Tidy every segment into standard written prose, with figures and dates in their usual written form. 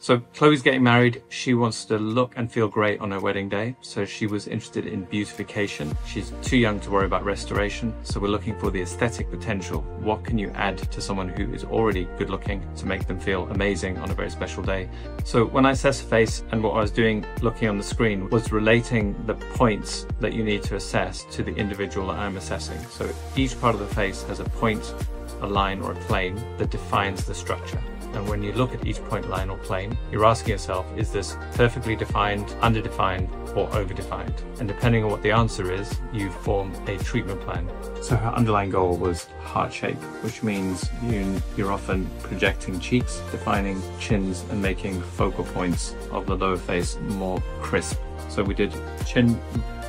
So Chloe's getting married. She wants to look and feel great on her wedding day. So she was interested in beautification. She's too young to worry about restoration. So we're looking for the aesthetic potential. What can you add to someone who is already good looking to make them feel amazing on a very special day? So when I assess a face, and what I was doing looking on the screen was relating the points that you need to assess to the individual that I'm assessing. So each part of the face has a point, a line or a plane that defines the structure. And when you look at each point, line or plane, you're asking yourself, is this perfectly defined, underdefined, or overdefined? And depending on what the answer is, you form a treatment plan. So her underlying goal was heart shape, which means you're often projecting cheeks, defining chins, and making focal points of the lower face more crisp. So we did chin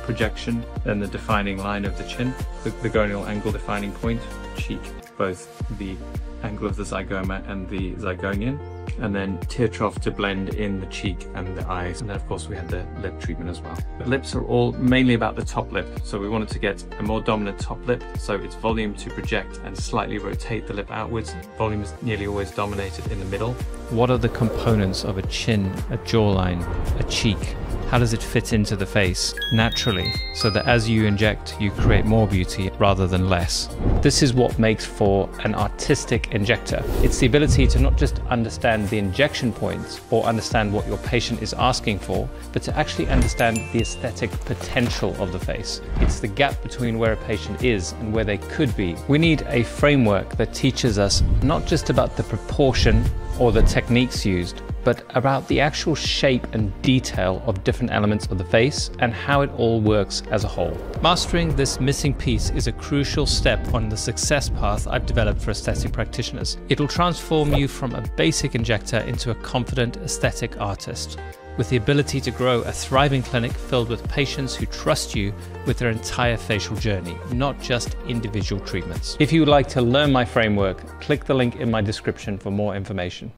projection, then the defining line of the chin, the gonal angle defining point, cheek, both the angle of the zygoma and the zygonian, and then tear trough to blend in the cheek and the eyes. And then of course we had the lip treatment as well. The lips are all mainly about the top lip, so we wanted to get a more dominant top lip, so it's volume to project and slightly rotate the lip outwards. Volume is nearly always dominated in the middle. What are the components of a chin, a jawline, a cheek? How does it fit into the face naturally, so that as you inject, you create more beauty rather than less? This is what makes for an artistic injector. It's the ability to not just understand the injection points or understand what your patient is asking for, but to actually understand the aesthetic potential of the face. It's the gap between where a patient is and where they could be. We need a framework that teaches us not just about the proportion or the techniques used, but about the actual shape and detail of different elements of the face and how it all works as a whole. Mastering this missing piece is a crucial step on the success path I've developed for aesthetic practitioners. It'll transform you from a basic injector into a confident aesthetic artist, with the ability to grow a thriving clinic filled with patients who trust you with their entire facial journey, not just individual treatments. If you would like to learn my framework, click the link in my description for more information.